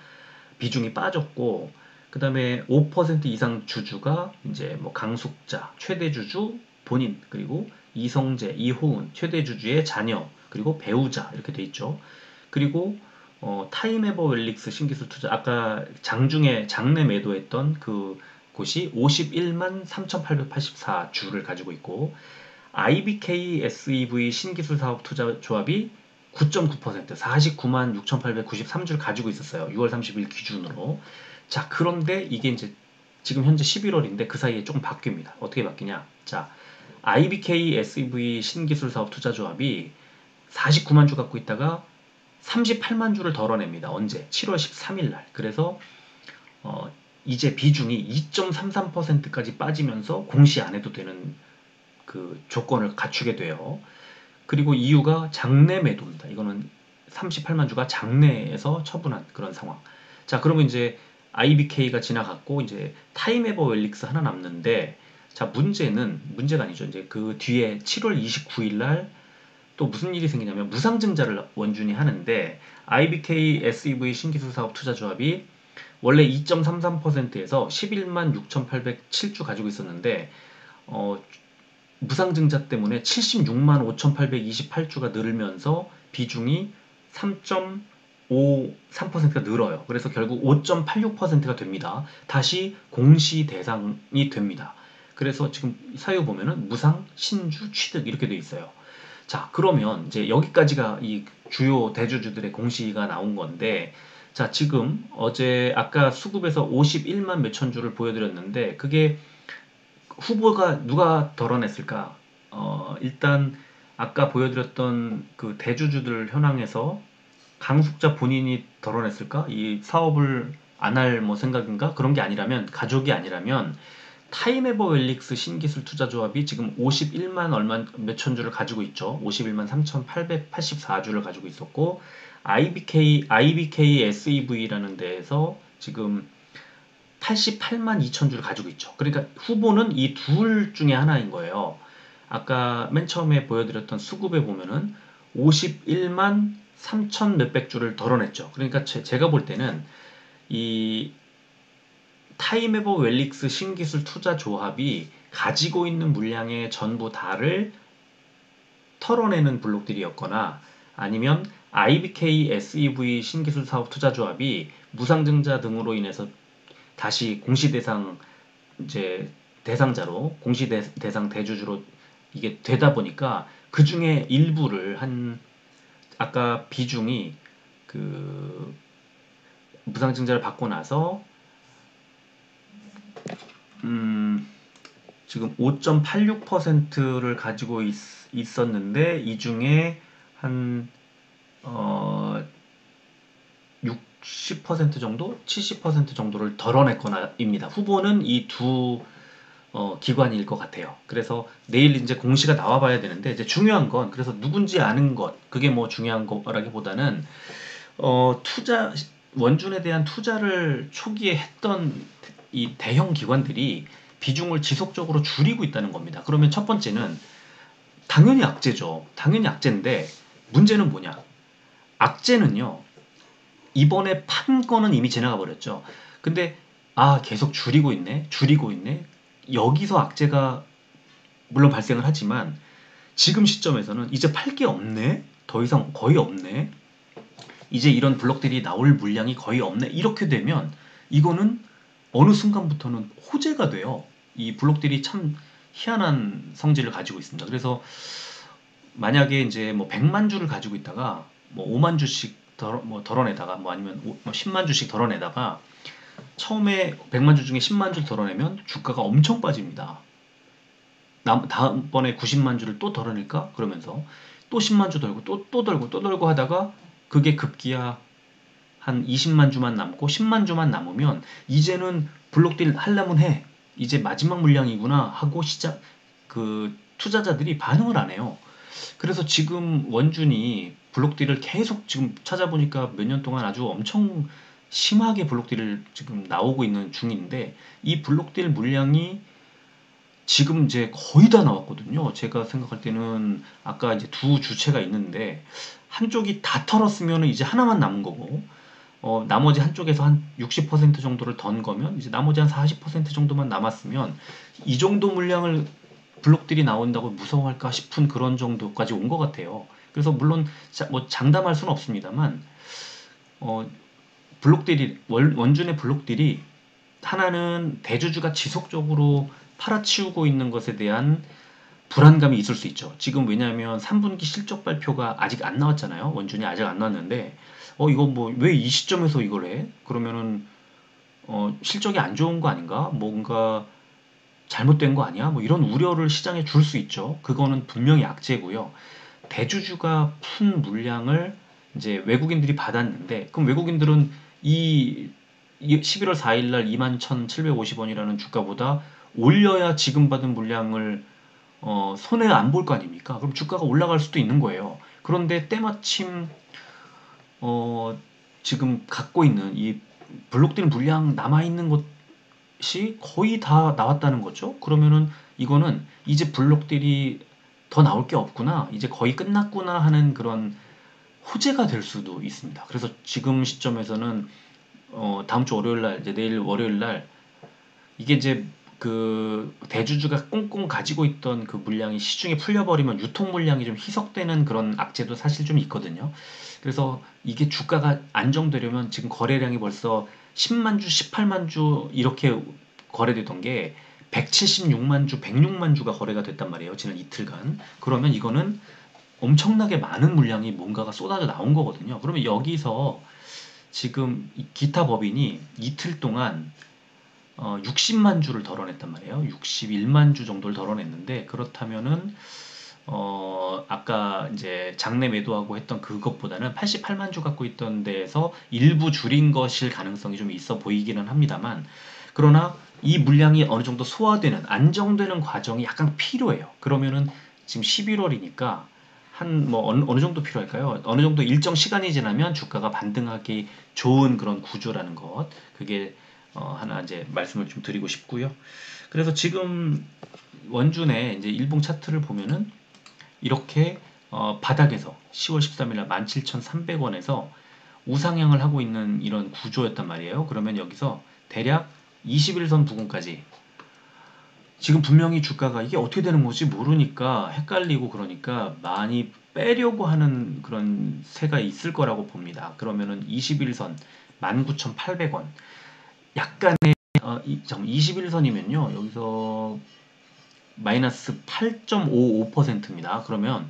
비중이 빠졌고, 그 다음에 5% 이상 주주가 이제 뭐 강숙자, 최대 주주 본인, 그리고 이성재, 이호은, 최대 주주의 자녀, 그리고 배우자 이렇게 돼 있죠. 그리고 타임에버 웰릭스 신기술 투자, 아까 장내 매도했던 그 곳이 51만 3,884주를 가지고 있고, IBK SEV 신기술 사업 투자 조합이 9.9% 49만 6,893주를 가지고 있었어요. 6월 30일 기준으로. 자, 그런데 이게 이제 지금 현재 11월인데 그 사이에 조금 바뀝니다. 어떻게 바뀌냐? 자, IBK SEV 신기술 사업 투자 조합이 49만 주 갖고 있다가 38만 주를 덜어냅니다. 언제? 7월 13일 날. 그래서 이제 비중이 2.33%까지 빠지면서 공시 안 해도 되는 그 조건을 갖추게 돼요. 그리고 이유가 장내 매도입니다. 이거는 38만 주가 장내에서 처분한 그런 상황. 자, 그러면 이제 IBK가 지나갔고 이제 타임에버 웰릭스 하나 남는데, 자, 문제가 아니죠. 이제 그 뒤에 7월 29일 날 또 무슨 일이 생기냐면 무상증자를 원준이 하는데, IBK SEV 신기술 사업 투자조합이 원래 2.33%에서 11만 6,807주 가지고 있었는데, 어, 무상증자 때문에 76만 5,828주가 늘면서 비중이 3.53%가 늘어요. 그래서 결국 5.86%가 됩니다. 다시 공시 대상이 됩니다. 그래서 지금 사유 보면은 무상, 신주, 취득 이렇게 돼 있어요. 자, 그러면 이제 여기까지가 이 주요 대주주들의 공시가 나온 건데, 자, 지금 어제 아까 수급에서 51만 몇천 주를 보여드렸는데, 그게 후보가 누가 덜어냈을까? 일단 아까 보여드렸던 그 대주주들 현황에서 강숙자 본인이 덜어냈을까? 이 사업을 안 할 뭐 생각인가? 그런 게 아니라면, 가족이 아니라면 타임에버 웰릭스 신기술 투자조합이 지금 51만 얼마 몇천 주를 가지고 있죠. 51만 3,884주를 가지고 있었고, IBK SEV라는 데에서 지금 88만 2천 주를 가지고 있죠. 그러니까 후보는 이 둘 중에 하나인 거예요. 아까 맨 처음에 보여드렸던 수급에 보면은 51만 3천 몇백 주를 덜어냈죠. 그러니까 제가 볼 때는 이 타임에버 웰릭스 신기술 투자 조합이 가지고 있는 물량의 전부 다를 털어내는 블록들이었거나, 아니면 IBK SEV 신기술 사업 투자 조합이 무상증자 등으로 인해서 다시 공시대상 이제 대상자로 공시대상 대주주로 이게 되다 보니까 그 중에 일부를 한, 아까 비중이 그 무상증자를 받고 나서 지금 5.86%를 가지고 있었는데, 이 중에 한 60% 정도, 70% 정도를 덜어냈거나입니다. 후보는 이 두 기관일 것 같아요. 그래서 내일 이제 공시가 나와봐야 되는데, 이제 중요한 건, 그래서 누군지 아는 것, 그게 뭐 중요한 거라기보다는 투자 원준에 대한 투자를 초기에 했던 이 대형 기관들이 비중을 지속적으로 줄이고 있다는 겁니다. 그러면 첫 번째는 당연히 악재죠. 당연히 악재인데, 문제는 뭐냐? 악재는요, 이번에 판 거는 이미 지나가 버렸죠. 근데 계속 줄이고 있네. 여기서 악재가 물론 발생을 하지만, 지금 시점에서는 이제 팔 게 없네. 더 이상 거의 없네. 이제 이런 블록들이 나올 물량이 거의 없네. 이렇게 되면 이거는 어느 순간부터는 호재가 돼요. 이 블록들이 참 희한한 성질을 가지고 있습니다. 그래서 만약에 이제 뭐 100만 주를 가지고 있다가 뭐 5만 주씩 덜어내다가, 뭐 아니면 10만 주씩 덜어내다가 처음에 100만 주 중에 10만 주를 덜어내면 주가가 엄청 빠집니다. 다음번에 90만 주를 또 덜어낼까? 그러면서 또 10만 주 덜고 또 덜고 하다가 그게 급기야 한 20만 주만 남고 10만 주만 남으면, 이제는 블록딜 하려면 해. 이제 마지막 물량이구나 하고 투자자들이 반응을 안 해요. 그래서 지금 원준이 블록딜을 계속 지금 찾아보니까 몇 년 동안 아주 엄청 심하게 블록딜을 지금 나오고 있는 중인데, 이 블록딜 물량이 지금 이제 거의 다 나왔거든요. 제가 생각할 때는 아까 이제 두 주체가 있는데, 한쪽이 다 털었으면 이제 하나만 남은 거고, 나머지 한쪽에서 한 60% 정도를 던 거면 이제 나머지 한 40% 정도만 남았으면, 이 정도 물량을 블록들이 나온다고 무서워할까 싶은 그런 정도까지 온 것 같아요. 그래서 물론 뭐 장담할 수는 없습니다만, 원준의 블록들이 하나는 대주주가 지속적으로 팔아치우고 있는 것에 대한 불안감이 있을 수 있죠. 지금 왜냐하면 3분기 실적 발표가 아직 안 나왔잖아요. 원준이 아직 안 나왔는데, 이거 뭐 왜 이 시점에서 이걸 해? 그러면은 실적이 안 좋은 거 아닌가? 뭔가 잘못된 거 아니야? 뭐 이런 우려를 시장에 줄 수 있죠. 그거는 분명히 악재고요. 대주주가 푼 물량을 이제 외국인들이 받았는데, 그럼 외국인들은 이 11월 4일 날 21,750원이라는 주가보다 올려야 지금 받은 물량을 손해 안 볼 거 아닙니까? 그럼 주가가 올라갈 수도 있는 거예요. 그런데 때마침 어, 지금 갖고 있는 이 블록딜 물량 남아있는 것이 거의 다 나왔다는 거죠. 그러면은 이거는 이제 블록딜이 더 나올 게 없구나, 이제 거의 끝났구나 하는 그런 호재가 될 수도 있습니다. 그래서 지금 시점에서는 다음 주 월요일 날, 이제 내일 월요일 날 이게 이제 그 대주주가 꽁꽁 가지고 있던 그 물량이 시중에 풀려버리면 유통 물량이 좀 희석되는 그런 악재도 사실 좀 있거든요. 그래서 이게 주가가 안정되려면 지금 거래량이 벌써 10만 주, 18만 주 이렇게 거래되던 게 176만 주, 106만 주가 거래가 됐단 말이에요. 지난 이틀간. 그러면 이거는 엄청나게 많은 물량이 뭔가가 쏟아져 나온 거거든요. 그러면 여기서 지금 기타 법인이 이틀 동안 60만 주를 덜어냈단 말이에요. 61만 주 정도를 덜어냈는데, 그렇다면은 아까 이제 장내 매도하고 했던 그것보다는 88만 주 갖고 있던 데에서 일부 줄인 것일 가능성이 좀 있어 보이기는 합니다만, 그러나 이 물량이 어느 정도 소화되는, 안정되는 과정이 약간 필요해요. 그러면은 지금 11월이니까 한 뭐 어느 정도 필요할까요? 어느 정도 일정 시간이 지나면 주가가 반등하기 좋은 그런 구조라는 것, 그게 하나 이제 말씀을 좀 드리고 싶고요. 그래서 지금 원준의 이제 일봉 차트를 보면은 이렇게 바닥에서 10월 13일 날 17,300원에서 우상향을 하고 있는 이런 구조였단 말이에요. 그러면 여기서 대략 21선 부근까지, 지금 분명히 주가가 이게 어떻게 되는 건지 모르니까 헷갈리고, 그러니까 많이 빼려고 하는 그런 새가 있을 거라고 봅니다. 그러면은 21선 19,800원, 약간의 21선이면요 여기서 마이너스 8.55%입니다. 그러면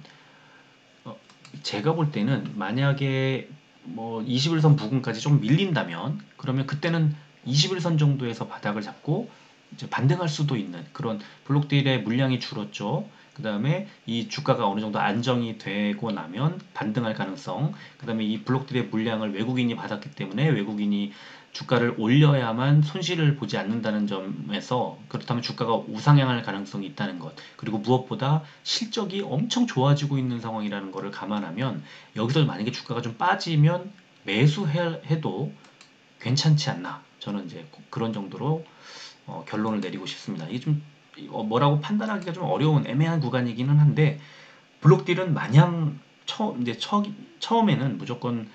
제가 볼 때는 만약에 뭐 21선 부근까지 좀 밀린다면, 그러면 그때는 21선 정도에서 바닥을 잡고 이제 반등할 수도 있는 그런, 블록딜의 물량이 줄었죠. 그 다음에 이 주가가 어느 정도 안정이 되고 나면 반등할 가능성, 그 다음에 이 블록딜의 물량을 외국인이 받았기 때문에 외국인이 주가를 올려야만 손실을 보지 않는다는 점에서, 그렇다면 주가가 우상향할 가능성이 있다는 것, 그리고 무엇보다 실적이 엄청 좋아지고 있는 상황이라는 것을 감안하면 여기서 만약에 주가가 좀 빠지면 매수해도 괜찮지 않나, 저는 이제 그런 정도로 결론을 내리고 싶습니다. 이게 좀 뭐라고 판단하기가 좀 어려운 애매한 구간이기는 한데, 블록딜은 마냥 처음에는 무조건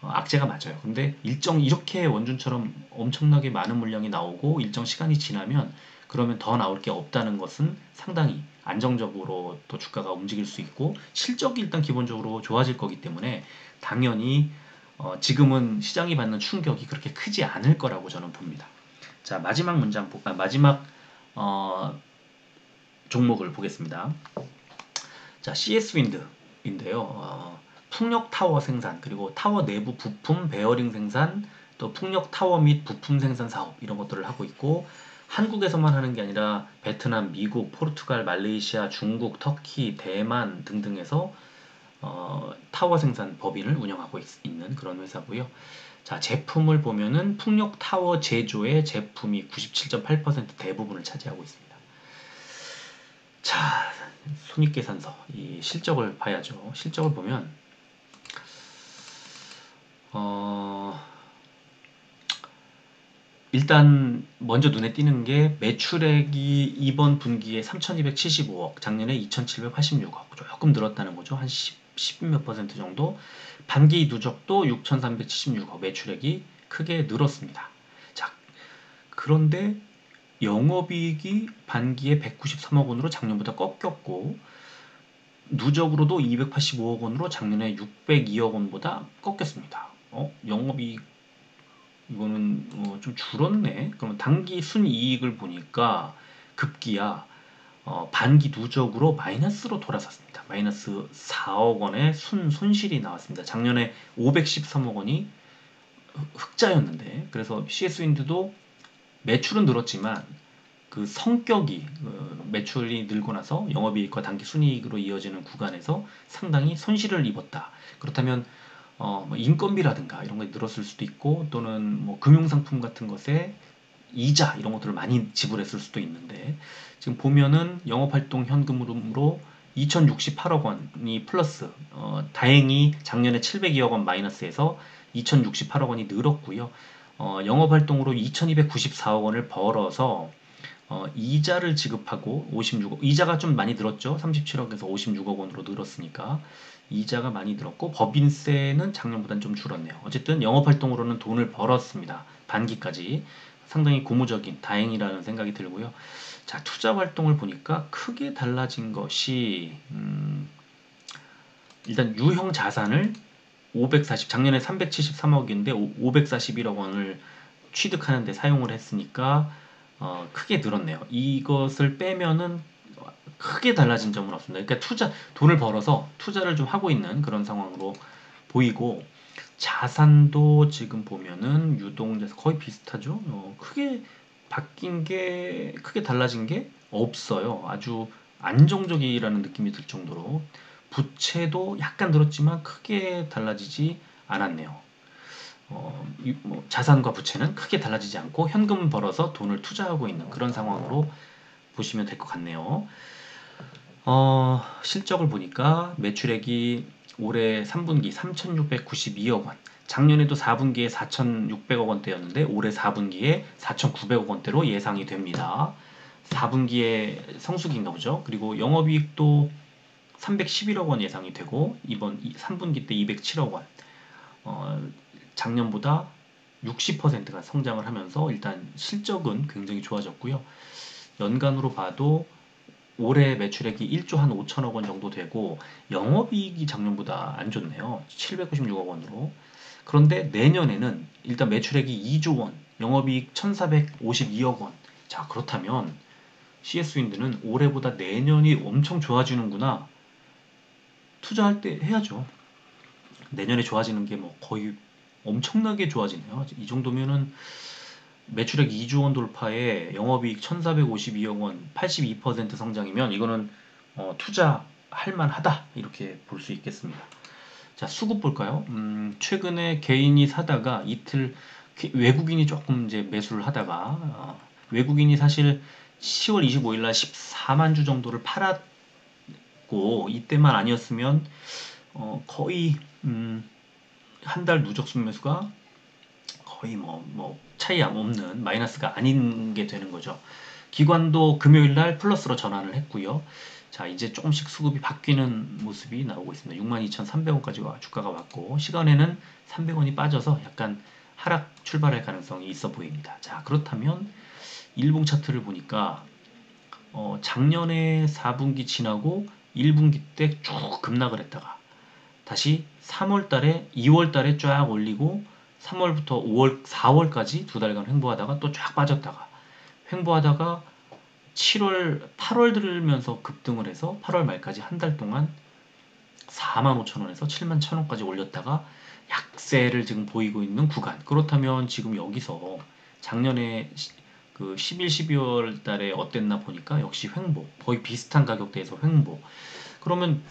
악재가 맞아요. 근데 이렇게 원준처럼 엄청나게 많은 물량이 나오고 일정 시간이 지나면, 그러면 더 나올 게 없다는 것은 상당히 안정적으로 또 주가가 움직일 수 있고 실적이 일단 기본적으로 좋아질 거기 때문에, 당연히 지금은 시장이 받는 충격이 그렇게 크지 않을 거라고 저는 봅니다. 자, 마지막 어, 종목을 보겠습니다. 자, CS 윈드인데요. 풍력 타워 생산, 그리고 타워 내부 부품 베어링 생산, 또 풍력 타워 및 부품 생산 사업, 이런 것들을 하고 있고, 한국에서만 하는 게 아니라 베트남, 미국, 포르투갈, 말레이시아, 중국, 터키, 대만 등등에서 타워 생산 법인을 운영하고 있는 그런 회사고요. 자, 제품을 보면은 풍력 타워 제조의 제품이 97.8% 대부분을 차지하고 있습니다. 자, 손익계산서, 이 실적을 봐야죠. 실적을 보면 어, 일단 먼저 눈에 띄는 게 매출액이 이번 분기에 3,275억, 작년에 2,786억, 조금 늘었다는 거죠. 한 10몇 퍼센트 정도. 반기 누적도 6,376억, 매출액이 크게 늘었습니다. 자, 그런데 영업이익이 반기에 193억 원으로 작년보다 꺾였고, 누적으로도 285억 원으로 작년에 602억 원보다 꺾였습니다. 영업이익 이거는 좀 줄었네. 그러면 당기 순이익을 보니까 급기야 반기 누적으로 마이너스로 돌아섰습니다. 마이너스 4억 원의 손실이 나왔습니다. 작년에 513억 원이 흑자였는데, 그래서 CS윈드도 매출은 늘었지만 그 성격이, 매출이 늘고 나서 영업이익과 당기 순이익으로 이어지는 구간에서 상당히 손실을 입었다. 그렇다면 뭐 인건비라든가 이런 게 늘었을 수도 있고, 또는 뭐 금융상품 같은 것에 이자 이런 것들을 많이 지불했을 수도 있는데, 지금 보면은 영업활동 현금으로 2068억 원이 플러스, 다행히 작년에 702억 원 마이너스에서 2068억 원이 늘었고요. 영업활동으로 2294억 원을 벌어서 이자를 지급하고 56억, 이자가 좀 많이 늘었죠. 37억에서 56억 원으로 늘었으니까 이자가 많이 늘었고, 법인세는 작년보다는 좀 줄었네요. 어쨌든 영업활동으로는 돈을 벌었습니다. 반기까지 상당히 고무적인 다행이라는 생각이 들고요. 자, 투자 활동을 보니까 크게 달라진 것이 일단 유형 자산을 540, 작년에 373억인데 541억 원을 취득하는 데 사용을 했으니까 크게 늘었네요. 이것을 빼면은 크게 달라진 점은 없습니다. 그러니까 돈을 벌어서 투자를 좀 하고 있는 그런 상황으로 보이고, 자산도 지금 보면은 유동자산 거의 비슷하죠. 크게 달라진 게 없어요. 아주 안정적이라는 느낌이 들 정도로 부채도 약간 늘었지만 크게 달라지지 않았네요. 자산과 부채는 크게 달라지지 않고 현금 벌어서 돈을 투자하고 있는 그런 상황으로 보시면 될 것 같네요. 실적을 보니까 매출액이 올해 3분기 3,692억 원, 작년에도 4분기에 4,600억 원대였는데 올해 4분기에 4,900억 원대로 예상이 됩니다. 4분기에 성수기인가 보죠. 그리고 영업이익도 311억 원 예상이 되고 이번 3분기 때 207억 원, 작년보다 60%가 성장을 하면서 일단 실적은 굉장히 좋아졌고요. 연간으로 봐도 올해 매출액이 1조 한 5천억 원 정도 되고 영업이익이 작년보다 안 좋네요. 796억 원으로. 그런데 내년에는 일단 매출액이 2조 원, 영업이익 1,452억 원. 자, 그렇다면 CS윈드는 올해보다 내년이 엄청 좋아지는구나. 투자할 때 해야죠. 내년에 좋아지는 게 뭐 거의 엄청나게 좋아지네요. 이 정도면은 매출액 2조 원 돌파에 영업이익 1,452억 원, 82% 성장이면 이거는 투자할 만하다 이렇게 볼 수 있겠습니다. 자, 수급 볼까요? 최근에 개인이 사다가 이틀 외국인이 조금 이제 매수를 하다가 외국인이 사실 10월 25일 날 14만 주 정도를 팔았고, 이때만 아니었으면 거의 한 달 누적 순매수가 거의 차이 없는 마이너스가 아닌 게 되는 거죠. 기관도 금요일 날 플러스로 전환을 했고요. 자, 이제 조금씩 수급이 바뀌는 모습이 나오고 있습니다. 62,300원까지 주가가 왔고, 시간에는 300원이 빠져서 약간 하락 출발할 가능성이 있어 보입니다. 자, 그렇다면 일봉 차트를 보니까 작년에 4분기 지나고 1분기 때 쭉 급락을 했다가 다시 3월 달에 2월 달에 쫙 올리고 3월부터 5월, 4월까지 두 달간 횡보하다가 또 쫙 빠졌다가 횡보하다가 7월, 8월 들면서 급등을 해서 8월 말까지 한 달 동안 45,000원에서 71,000원까지 올렸다가 약세를 지금 보이고 있는 구간. 그렇다면 지금 여기서 작년에 그 11, 12월 달에 어땠나 보니까 역시 횡보. 거의 비슷한 가격대에서 횡보. 그러면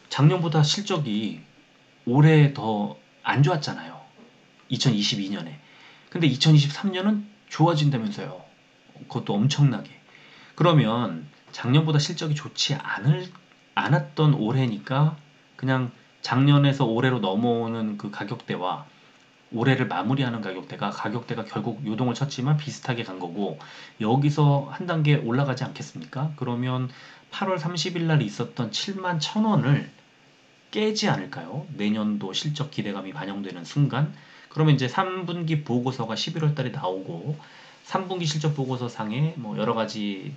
작년보다 실적이 올해 더 안 좋았잖아요. 2022년에. 근데 2023년은 좋아진다면서요. 그것도 엄청나게. 그러면 작년보다 실적이 좋지 않았던 올해니까 그냥 작년에서 올해로 넘어오는 그 가격대와 올해를 마무리하는 가격대가 결국 요동을 쳤지만 비슷하게 간 거고, 여기서 한 단계 올라가지 않겠습니까? 그러면 8월 30일 날 있었던 7만 1,000원을 깨지 않을까요? 내년도 실적 기대감이 반영되는 순간. 그러면 이제 3분기 보고서가 11월 달에 나오고 3분기 실적 보고서 상에 뭐 여러 가지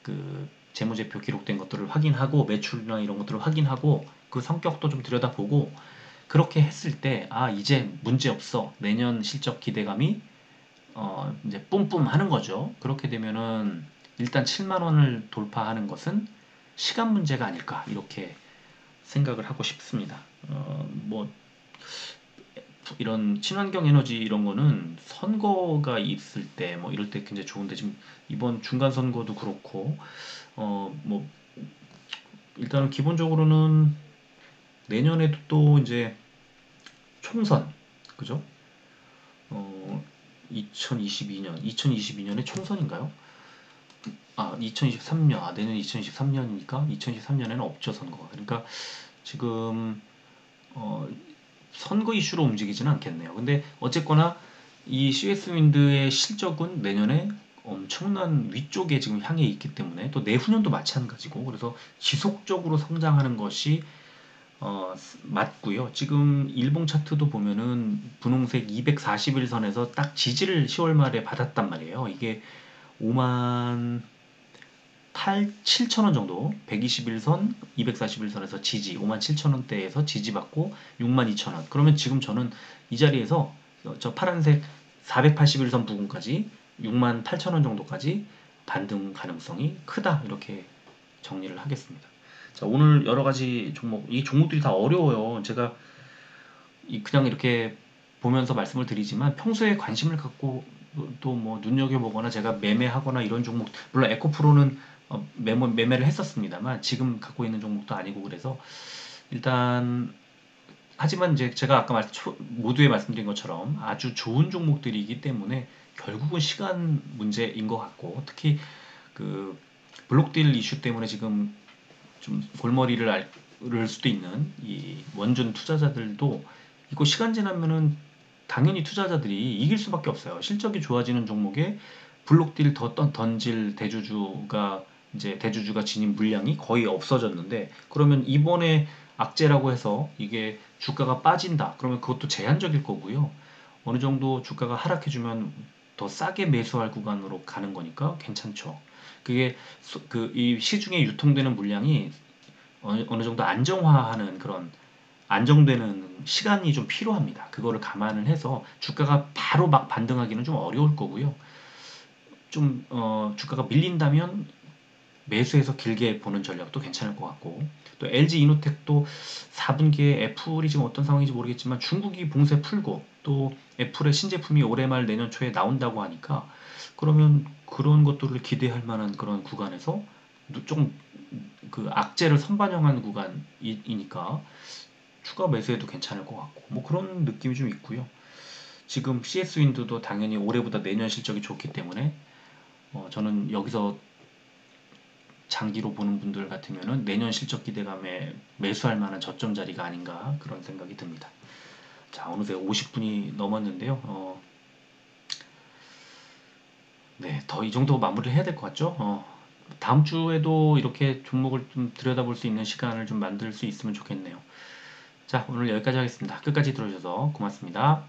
그 재무제표 기록된 것들을 확인하고 매출이나 이런 것들을 확인하고 그 성격도 좀 들여다보고, 그렇게 했을 때 이제 문제 없어. 내년 실적 기대감이 이제 뿜뿜 하는 거죠. 그렇게 되면은 일단 7만 원을 돌파하는 것은 시간 문제가 아닐까 이렇게 생각을 하고 싶습니다. 뭐 이런 친환경 에너지 이런 거는 선거가 있을 때 뭐 이럴 때 굉장히 좋은데, 지금 이번 중간 선거도 그렇고 뭐 일단은 기본적으로는 내년에도 또 이제 총선, 그죠? 2022년에 총선인가요? 2023년, 내년 2023년이니까 2023년에는 없죠, 선거가. 그러니까 지금 어, 선거 이슈로 움직이지는 않겠네요. 근데 어쨌거나 이 CS 윈드의 실적은 내년에 엄청난 위쪽에 지금 향해 있기 때문에 또 내후년도 마찬가지고, 그래서 지속적으로 성장하는 것이 맞고요. 지금 일봉 차트도 보면은 분홍색 241선에서 딱 지지를 10월 말에 받았단 말이에요. 이게 5만 7천 원 정도, 121선, 241선에서 지지, 5만 7천 원대에서 지지받고 6만 2천 원. 그러면 지금 저는 이 자리에서 저 파란색 481선 부근까지 6만 8천 원 정도까지 반등 가능성이 크다, 이렇게 정리를 하겠습니다. 자, 오늘 여러 가지 종목, 이 종목들이 다 어려워요. 제가 그냥 이렇게 보면서 말씀을 드리지만 평소에 관심을 갖고 또 뭐 눈여겨보거나 제가 매매하거나 이런 종목, 물론 에코프로는 매매를 했었습니다만 지금 갖고 있는 종목도 아니고, 그래서 일단 하지만 이제 제가 아까 모두에 말씀드린 것처럼 아주 좋은 종목들이기 때문에 결국은 시간 문제인 것 같고, 특히 그 블록딜 이슈 때문에 지금 좀 골머리를 앓을 수도 있는 이 원전 투자자들도 이거 시간 지나면은 당연히 투자자들이 이길 수밖에 없어요. 실적이 좋아지는 종목에 블록딜 더 던질 대주주가, 이제 대주주가 지닌 물량이 거의 없어졌는데, 그러면 이번에 악재라고 해서 이게 주가가 빠진다, 그러면 그것도 제한적일 거고요. 어느 정도 주가가 하락해주면 더 싸게 매수할 구간으로 가는 거니까 괜찮죠. 그게 이 시중에 유통되는 물량이 어느 정도 안정화하는 그런, 안정되는 시간이 좀 필요합니다. 그거를 감안을 해서 주가가 바로 막 반등하기는 좀 어려울 거고요. 좀 주가가 밀린다면 매수해서 길게 보는 전략도 괜찮을 것 같고, 또 LG 이노텍도 4분기에 애플이 지금 어떤 상황인지 모르겠지만 중국이 봉쇄 풀고 또 애플의 신제품이 올해 말 내년 초에 나온다고 하니까, 그러면 그런 것들을 기대할 만한 그런 구간에서 조금 그 악재를 선반영한 구간이니까 추가 매수해도 괜찮을 것 같고, 뭐 그런 느낌이 좀 있고요. 지금 CS 윈드도 당연히 올해보다 내년 실적이 좋기 때문에 저는 여기서 장기로 보는 분들 같으면은 내년 실적 기대감에 매수할 만한 저점 자리가 아닌가, 그런 생각이 듭니다. 자, 어느새 50분이 넘었는데요. 네, 더 이 정도 마무리를 해야 될 것 같죠? 다음 주에도 이렇게 종목을 좀 들여다볼 수 있는 시간을 좀 만들 수 있으면 좋겠네요. 자, 오늘 여기까지 하겠습니다. 끝까지 들어주셔서 고맙습니다.